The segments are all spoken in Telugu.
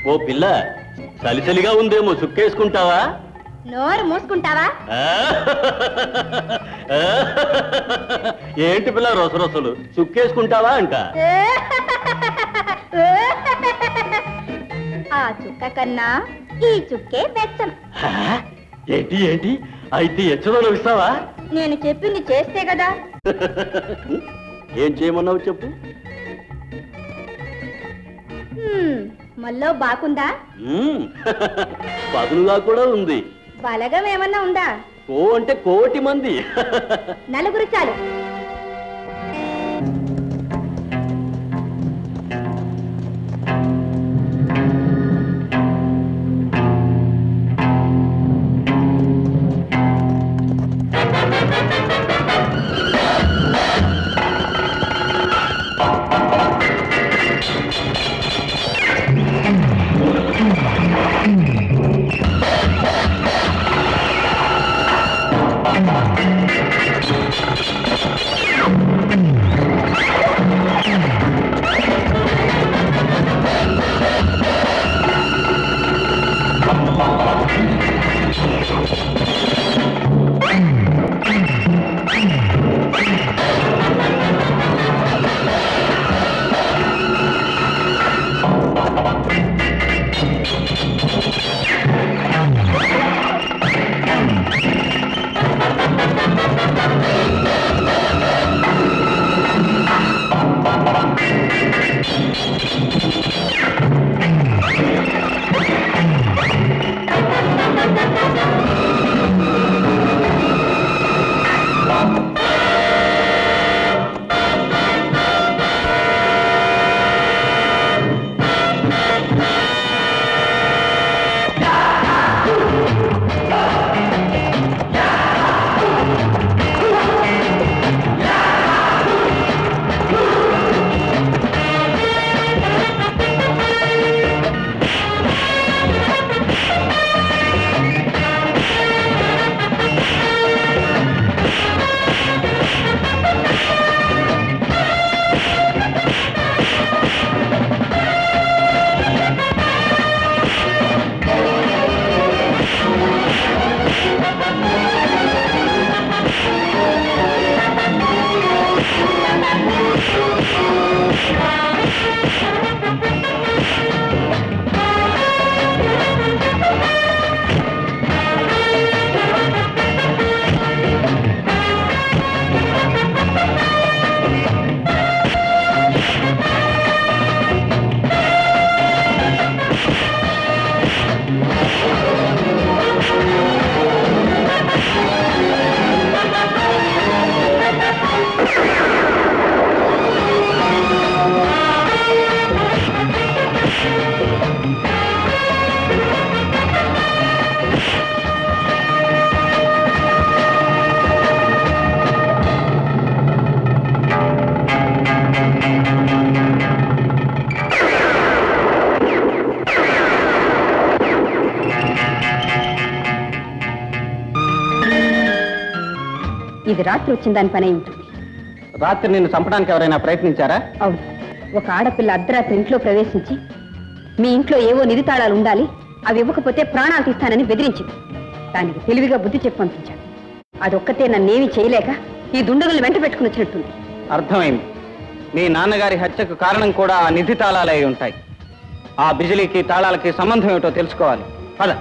ఓ పిల్ల చలిచలిగా ఉందేమో చుక్కేసుకుంటావా? నోరు మూసుకుంటావా? ఏంటి పిల్ల రొసరొసలు? చుక్కేసుకుంటావా అంట. ఆ చుక్క కన్నా ఈ చుక్కే బెచ్చం. ఏంటి ఏంటి అయితే ఎచ్చదోలో ఇస్తావా? నేను చెప్పింది చేస్తే కదా. ఏం చేయమన్నావు చెప్పు. మళ్ళీ బాగుందా? పదునుగా కూడా ఉంది. బలగం ఏమన్నా ఉందా? కో అంటే కోటి మంది. నలుగురు చాలు. ఇది రాత్రి వచ్చిన దాని పని ఉంటుంది. రాత్రి నిన్ను చంపడానికి ఎవరైనా ప్రయత్నించారా? అవును. ఒక ఆడపిల్ల అర్ధరాత్రి ఇంట్లో ప్రవేశించి మీ ఇంట్లో ఏవో నిధి తాళాలు ఉండాలి, అవి ఇవ్వకపోతే ప్రాణాలు తీస్తానని బెదిరించింది. దానికి తెలివిగా బుద్ధి చెప్పి పంపించాను. అదొక్కతే నన్నేమీ చేయలేక ఈ దుండగులు వెంట పెట్టుకుని వచ్చినట్టుంది. అర్థమైంది. మీ నాన్నగారి హత్యకు కారణం కూడా ఆ నిధి తాళాలై ఉంటాయి. ఆ బిజిలీకి తాళాలకి సంబంధం ఏమిటో తెలుసుకోవాలి. పద.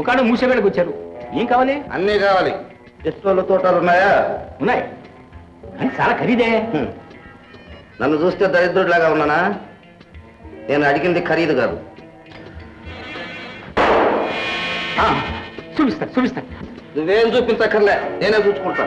దుకాణం మూసేవేళకు వచ్చారు. ఏం కావాలి? అన్నీ కావాలి. ఇష్టోళ్ళ తోటలు ఉన్నాయా? ఉన్నాయి, కానీ చాలా ఖరీదే. నన్ను చూస్తే దరిద్రుడిలాగా ఉన్నానా? నేను అడిగింది ఖరీదు కాదు. చూపిస్తా. నువ్వేం చూపించక్కర్లే, నేనే చూసుకుంటా.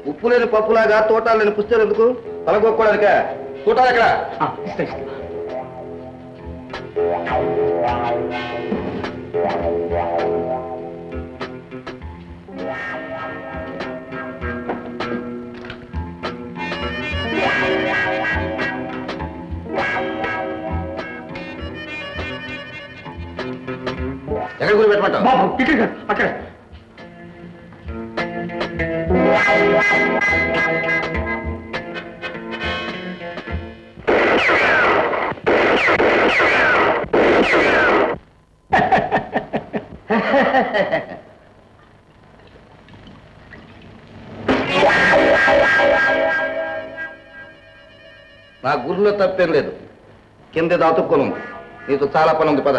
ఉప్పు లేని పప్పులాగా తోటాలు లేని పుస్తకాలు ఎందుకు? పలగొక్కోడానిక? తోటాలు ఎక్కడ? ఎక్కడ గురి పెట్టమంటావు? అక్కడ. నా గురిలో తప్పేం లేదు. కింద దాతుక్కొని ఉంది. నీతో చాలా పని ఉంది, పద.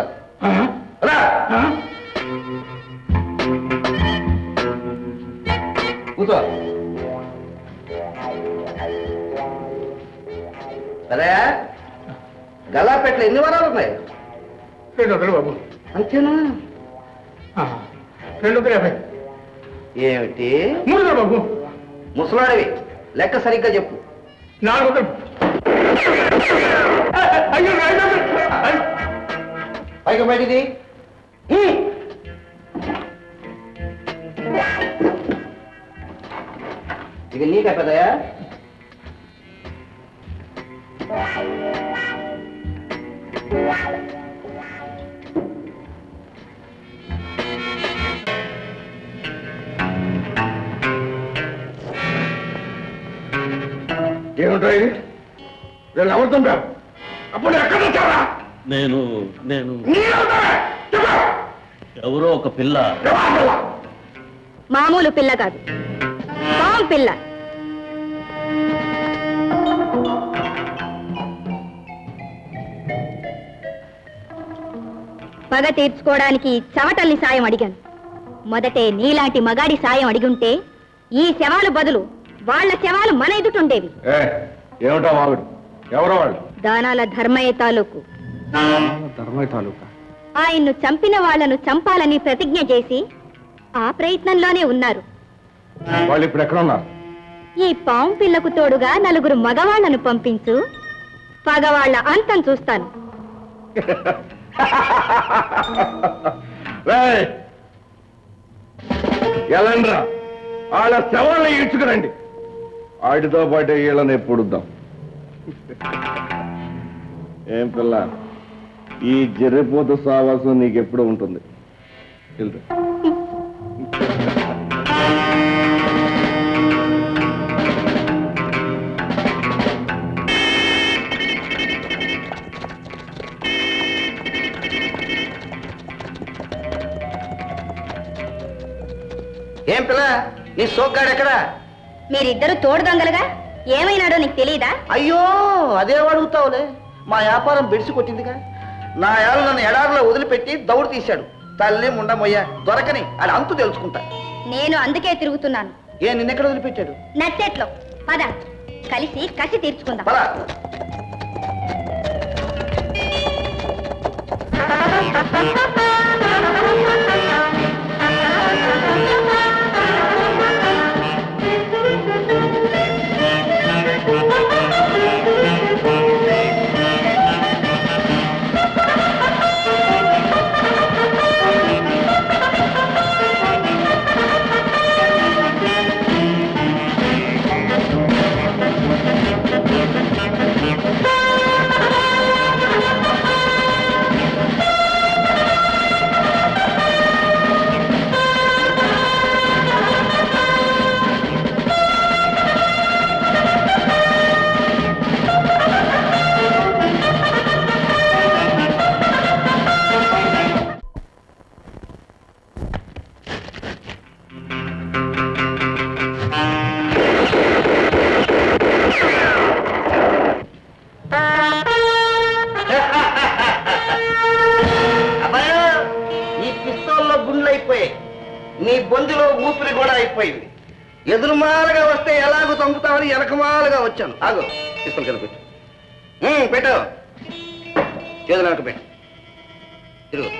కూర్చో. సరే, గల్లాపేటలో ఎన్ని వారాలు ఉన్నాయి? 200 బాబు. అంతేనా? 250. ఏమిటి 300 బాబు. ముసలాడివి, లెక్క సరిగ్గా చెప్పు. 400. అయ్యో, 500. పైకి బయటిది. ఇది నీకే పెద్దయా? ఏమిటో ఇది? నేను ఎవరు చంపావు? అప్పుడు ఎక్కడ వచ్చావా? నేను ఎవరో ఒక పిల్ల. మామూలు పిల్ల కాదు, పాము పిల్ల. పగ తీర్చుకోవడానికి చవటల్ని సాయం అడిగాను. మొదటే నీలాంటి మగాడి సాయం అడిగుంటే ఈ శవాలు బదులు వాళ్ళ శవాలు మన ఎదుటుండేవి. ఏమిటా వాడు? ఎవరో వాళ్ళు? దానాల ధర్మయ్య తాలూకు. ధర్మయ్య తాలూకా? ఆయన్ను చంపిన వాళ్లను చంపాలని ప్రతిజ్ఞ చేసి ఆ ప్రయత్నంలోనే ఉన్నారు. వాళ్ళు ఇప్పుడు ఎక్కడ ఉన్నారు? ఈ పాము పిల్లకు తోడుగా 4 మగవాళ్లను పంపించు, పగవాళ్ల అంతం చూస్తాను. ఎలాండ్రా, వాళ్ళ శవాలను ఈడ్చుకురండి. వాటితో పాటు వీళ్ళని ఎప్పుడుద్దాం. ఏం పిల్ల, ఈ జర్రిపోతు సావాసం నీకెప్పుడు ఉంటుంది? ఏం పిల్ల, నీ సోగ్గాడు ఎక్కడా? మీరిద్దరు తోడు దొంగలుగా ఏమైనాడో నీకు తెలియదా? అయ్యో, అదే అడుగుతావులే. మా వ్యాపారం బెడిసి కొట్టిందిగా. నా ఏళ్ళు నన్ను ఎడారిలో వదిలిపెట్టి దౌడు తీశాడు. తల్లి ముండమొయ్య దొరకని అది అంతు తెలుసుకుంటా. నేను అందుకే తిరుగుతున్నాను. ఏ, నిన్నెక్కడ వదిలిపెట్టాడు? నచ్చెట్లో. పద, కలిసి కసి తీర్చుకుందాం. పద. గుండ్లు అయిపోయాయి, నీ బొందిలో ఊపిరి కూడా అయిపోయింది. ఎదురుమాలుగా వస్తే ఎలాగో తొంగుతామని వెనకమాలుగా వచ్చాను. ఆగు, తీసుకొని కదా పెట్టు. పెట్టు, చేతులు వెనక పెట్టు. తిరుగు.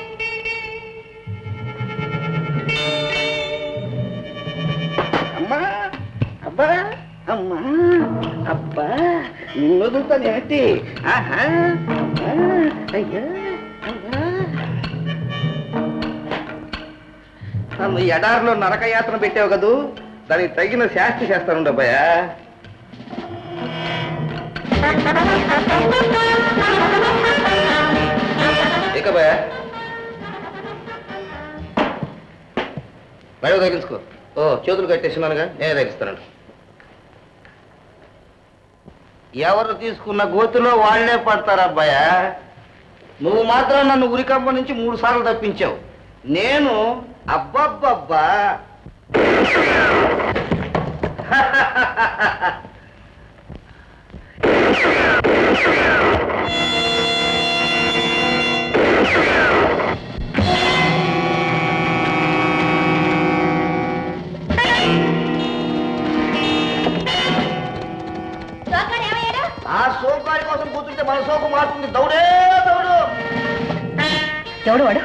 అమ్మా, అబ్బా, అమ్మా, అబ్బా, నిన్ను వదులుతాను ఏంటి? అయ్యా, నన్ను ఎడారిలో నరకయాత్ర పెట్టావు కదూ, దానికి తగిన శాస్తి చేస్తాను అబ్బాయా. ఏకబాయా బయట తగిలించుకో. చేతులు కట్టేసినానుగా, నేనే తగిలిస్తాను. ఎవరు తీసుకున్న గోతిలో వాళ్లే పడతారబ్బాయా. నువ్వు మాత్రం నన్ను ఉరికంప నుంచి 3 సార్లు తప్పించావు. నేను అబ్బబ్బబ్బా ఆ సోకాడి కోసం కూర్చుంటే మన సోకు మారుతుంది. దౌడే దౌడు. ఎవడు వాడు?